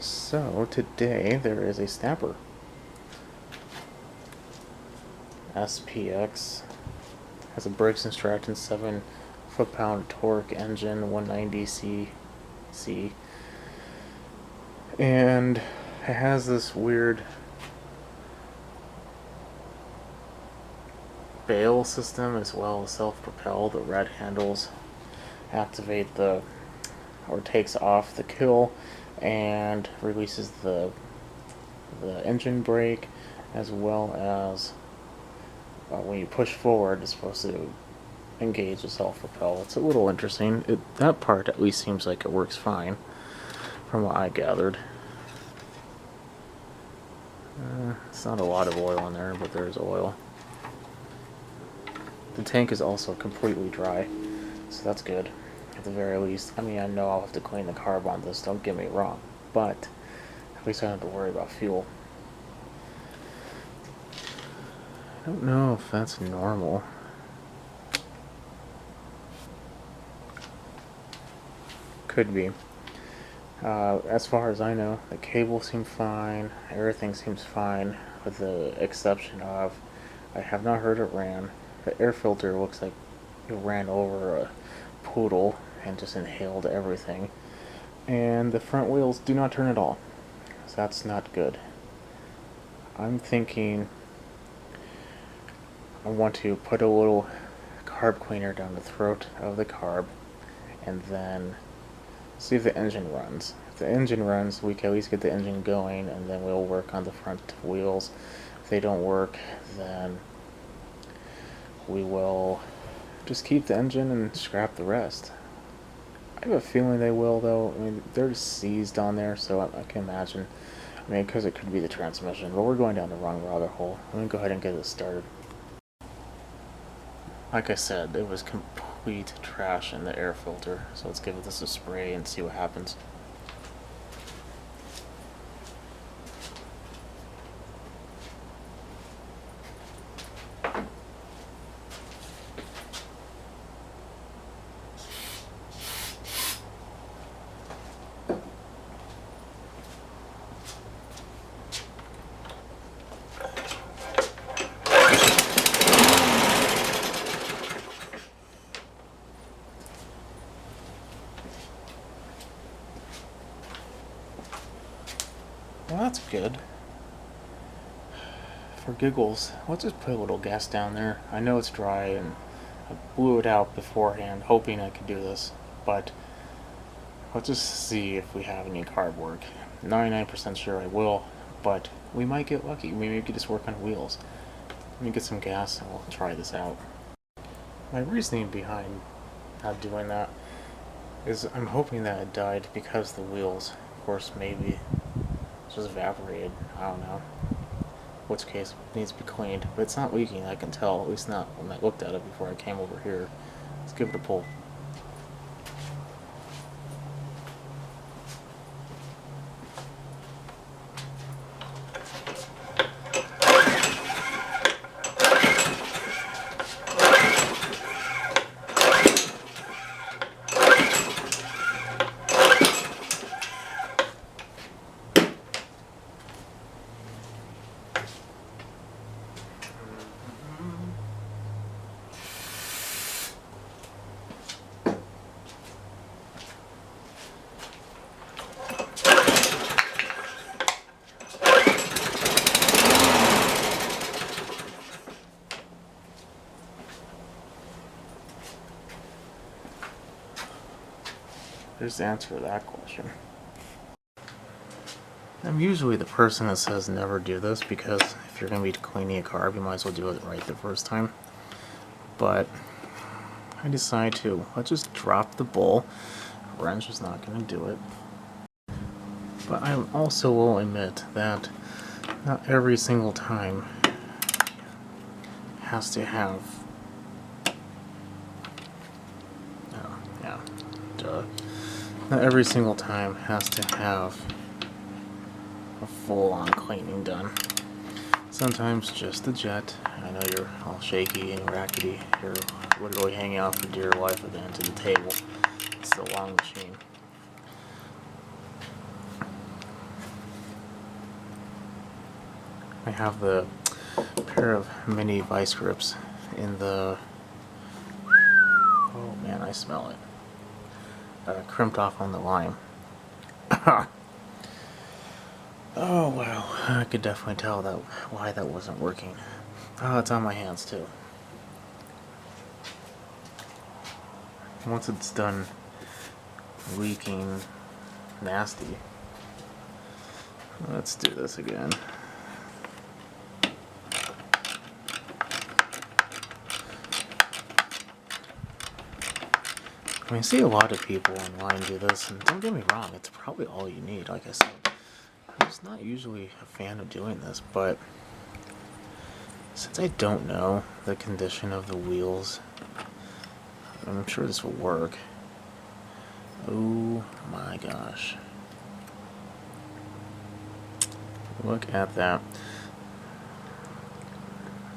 So today there is a snapper. SPX has a Briggs & Stratton 7 foot-pound torque engine, 190cc, and it has this weird bail system as well as self-propel. The red handles activate the or takes off the kill and releases the engine brake, as well as when you push forward it's supposed to engage the self-propel. It's a little interesting. That part at least seems like it works fine from what I gathered. It's not a lot of oil in there, but there's oil. The tank is also completely dry, so that's good. At the very least, I mean, I know I'll have to clean the carb on this, don't get me wrong, but at least I don't have to worry about fuel. I don't know if that's normal. Could be. As far as I know, the cable seemed fine, everything seems fine, with the exception of, I have not heard it ran. The air filter looks like it ran over a poodle and just inhaled everything. And the front wheels do not turn at all, so that's not good. I'm thinking I want to put a little carb cleaner down the throat of the carb and then see if the engine runs. If the engine runs, we can at least get the engine going, and then we'll work on the front wheels. If they don't work, then we will just keep the engine and scrap the rest. I have a feeling they will, though. I mean, they're seized on there, so I can imagine. I mean, because it could be the transmission, but we're going down the wrong rabbit hole. Let me go ahead and get this started. Like I said, it was complete trash in the air filter, so let's give this a spray and see what happens. Well, that's good. For giggles, let's just put a little gas down there. I know it's dry and I blew it out beforehand hoping I could do this, but let's just see if we have any carb work. 99% sure I will, but we might get lucky. Maybe we could just work on wheels. Let me get some gas and we'll try this out. My reasoning behind not doing that is I'm hoping that it died because the wheels, of course, maybe just evaporated. I don't know. In which case it needs to be cleaned, but it's not leaking, I can tell, at least not when I looked at it before I came over here. Let's give it a pull. There's the answer to that question. I'm usually the person that says never do this, because if you're going to be cleaning a carb, you might as well do it right the first time. But I decided to. Let's just drop the bowl. Wrench is not going to do it. But I also will admit that not every single time has to have... Oh, yeah. Duh. Not every single time has to have a full-on cleaning done. Sometimes just the jet. I know you're all shaky and rackety. You're literally hanging out for dear life at the end of the table. It's the long machine. I have the pair of mini vice grips in the, oh man, I smell it, crimped off on the lime. Oh wow, I could definitely tell that why that wasn't working. Oh, it's on my hands too. Once it's done leaking nasty, let's do this again. I mean, I see a lot of people online do this, and don't get me wrong, it's probably all you need. Like I said, I'm just not usually a fan of doing this, but since I don't know the condition of the wheels, I'm sure this will work. Oh my gosh. Look at that.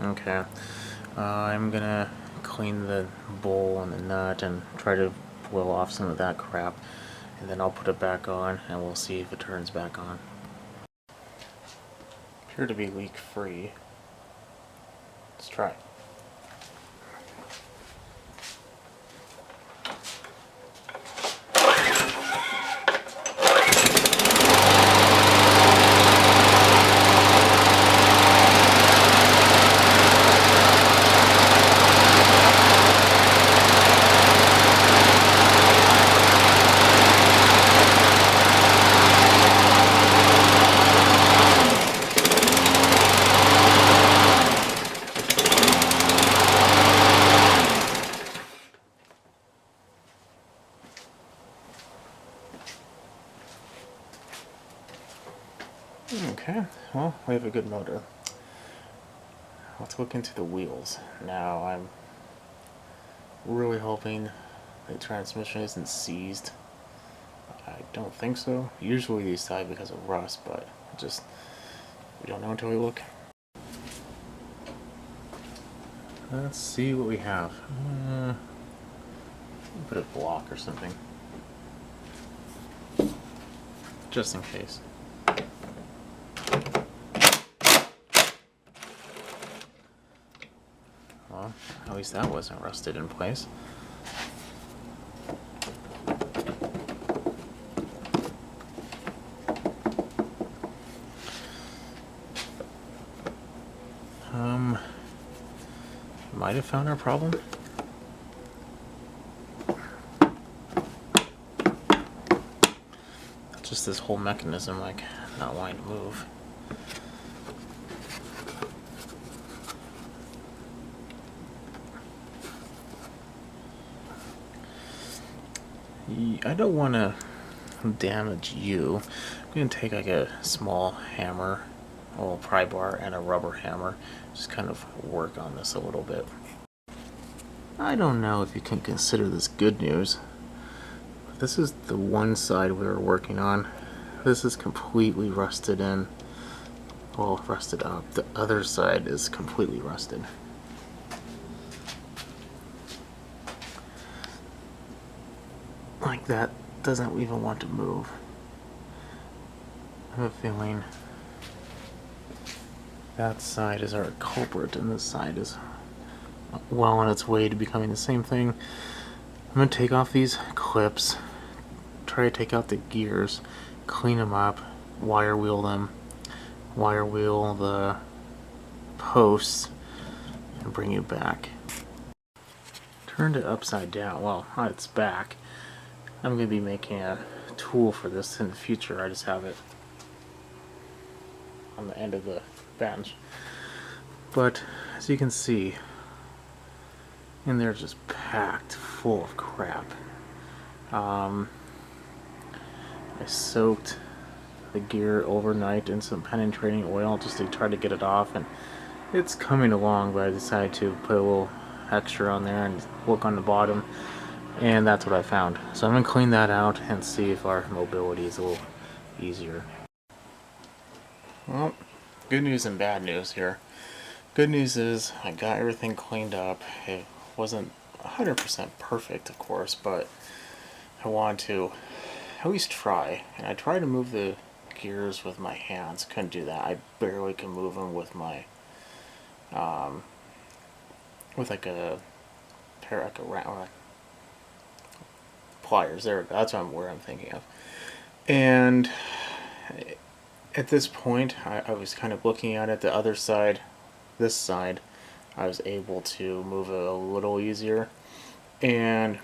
Okay. I'm gonna clean the bowl and the nut and try to boil off some of that crap, and then I'll put it back on and we'll see if it turns back on. Appear to be leak free. Let's try. Okay, well, we have a good motor. Let's look into the wheels. Now, I'm really hoping the transmission isn't seized. I don't think so. Usually these die because of rust, but just, we don't know until we look. Let's see what we have. Put a block or something, just in case. Well, at least that wasn't rusted in place. Might have found our problem. It's just this whole mechanism, like, not wanting to move. I don't want to damage you. I'm going to take like a small hammer, a little pry bar, and a rubber hammer. Just kind of work on this a little bit. I don't know if you can consider this good news. This is the one side we were working on. This is completely rusted in. Well, rusted up. The other side is completely rusted. Like that doesn't even want to move. I have a feeling that side is our culprit and this side is well on its way to becoming the same thing. I'm going to take off these clips, try to take out the gears, clean them up, wire wheel them, wire wheel the posts, and bring it back. Turned it upside down. Well, on its back. I'm going to be making a tool for this in the future. I just have it on the end of the bench. But as you can see, in there just packed full of crap. I soaked the gear overnight in some penetrating oil just to try to get it off, and it's coming along, but I decided to put a little extra on there and look on the bottom, and that's what I found. So I'm going to clean that out and see if our mobility is a little easier. Well, good news and bad news here. Good news is I got everything cleaned up. It wasn't 100% perfect, of course, but I wanted to at least try. And I tried to move the gears with my hands. Couldn't do that. I barely can move them with my with like a pair like a pliers. There, that's where I'm thinking of. And at this point, I was kind of looking at it. The other side, this side, I was able to move it a little easier, and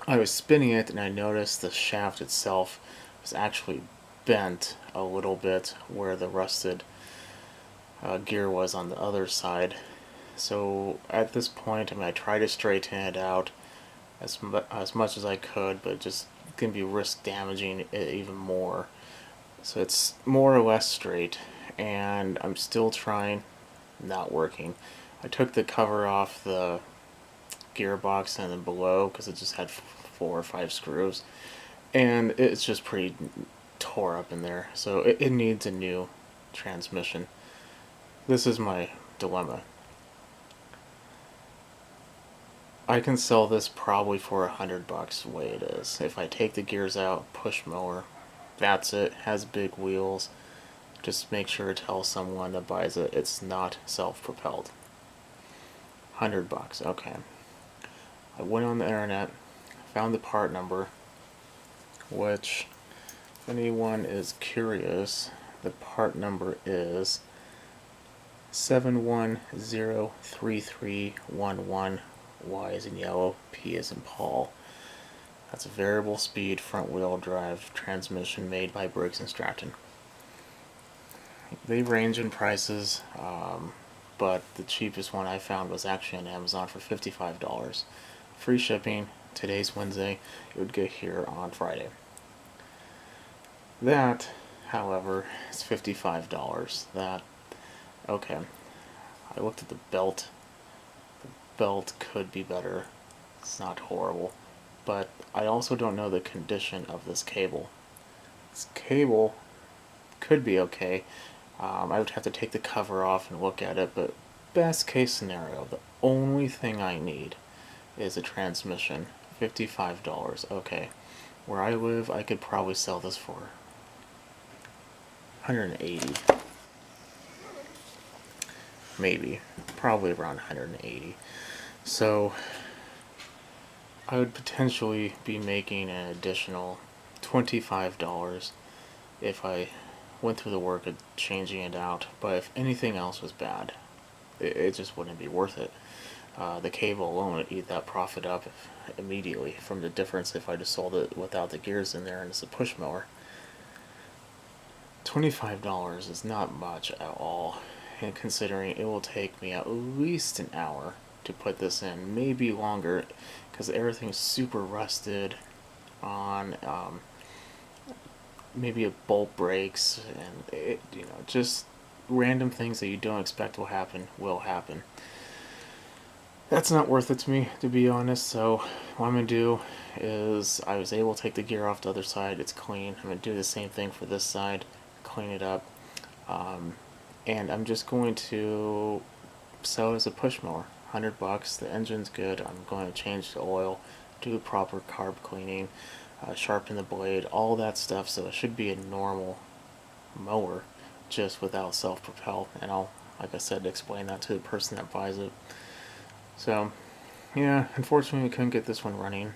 I was spinning it, and I noticed the shaft itself was actually bent a little bit where the rusted gear was on the other side. So at this point, I mean, I tried to straighten it out as much as I could, but just going to be risk damaging it even more. So it's more or less straight, and I'm still trying, not working. I took the cover off the gearbox and then below because it just had 4 or 5 screws, and it's just pretty tore up in there, so it needs a new transmission. This is my dilemma. I can sell this probably for $100 the way it is. If I take the gears out, push mower, that's it, has big wheels. Just make sure to tell someone that buys it it's not self-propelled. $100, okay. I went on the internet, found the part number, which, if anyone is curious, the part number is 7103311. Y is in yellow, P is in Paul. That's a variable speed front wheel drive transmission made by Briggs & Stratton. They range in prices, but the cheapest one I found was actually on Amazon for $55. Free shipping. Today's Wednesday. It would get here on Friday. That, however, is $55. Okay. I looked at the belt. The belt could be better. It's not horrible. But I also don't know the condition of this cable. This cable could be okay. I would have to take the cover off and look at it, but best case scenario, the only thing I need is a transmission. $55. Okay. Where I live, I could probably sell this for $180. Maybe. Probably around $180. So I would potentially be making an additional $25 if I went through the work of changing it out. But if anything else was bad, it just wouldn't be worth it. The cable alone would eat that profit up immediately from the difference if I just sold it without the gears in there and it's a push mower. $25 is not much at all, and considering it will take me at least an hour to put this in, maybe longer, because everything's super rusted on. Maybe a bolt breaks, and just random things that you don't expect will happen. That's not worth it to me, to be honest. So what I'm gonna do is, I was able to take the gear off the other side. It's clean. I'm gonna do the same thing for this side, clean it up, and I'm just going to sell it as a push mower. $100. The engine's good. I'm going to change the oil, do proper carb cleaning, sharpen the blade, all that stuff. So it should be a normal mower, just without self-propel. And I'll, like I said, explain that to the person that buys it. So, yeah, unfortunately, I couldn't get this one running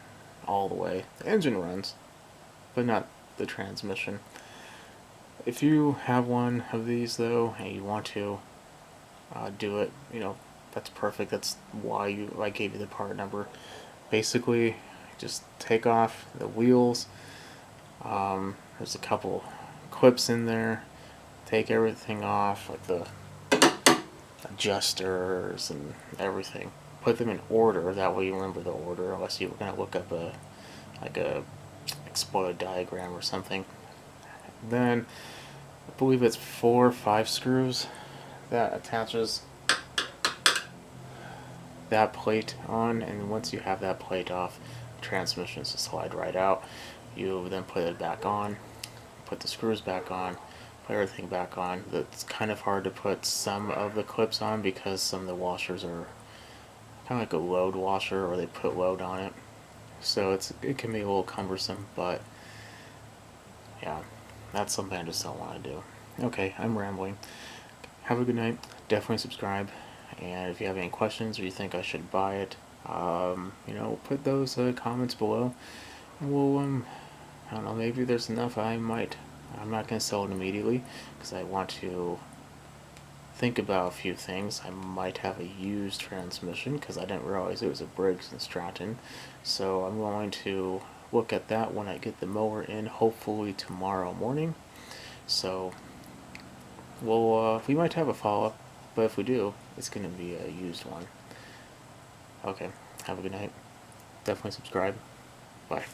all the way. The engine runs, but not the transmission. If you have one of these, though, and you want to do it, that's perfect. That's why I gave you the part number. Basically, just take off the wheels. There's a couple clips in there. Take everything off, like the adjusters and everything. Put them in order. That way you remember the order, unless you were going to look up a exploded diagram or something. Then I believe it's 4 or 5 screws that attaches that plate on, and once you have that plate off, the transmission is to slide right out. You then put it back on, put the screws back on, put everything back on. It's kind of hard to put some of the clips on because some of the washers are kind of like a load washer, or they put load on it, so it can be a little cumbersome. But yeah, That's something I just don't want to do. Okay, I'm rambling. Have a good night. Definitely subscribe. And if you have any questions or you think I should buy it, put those comments below. And we'll, I don't know, maybe there's enough I might. I'm not going to sell it immediately because I want to think about a few things. I might have a used transmission because I didn't realize it was a Briggs and Stratton. So I'm going to look at that when I get the mower in, hopefully tomorrow morning. So we might have a follow-up, but if we do, it's going to be a used one. Okay, have a good night. Definitely subscribe. Bye.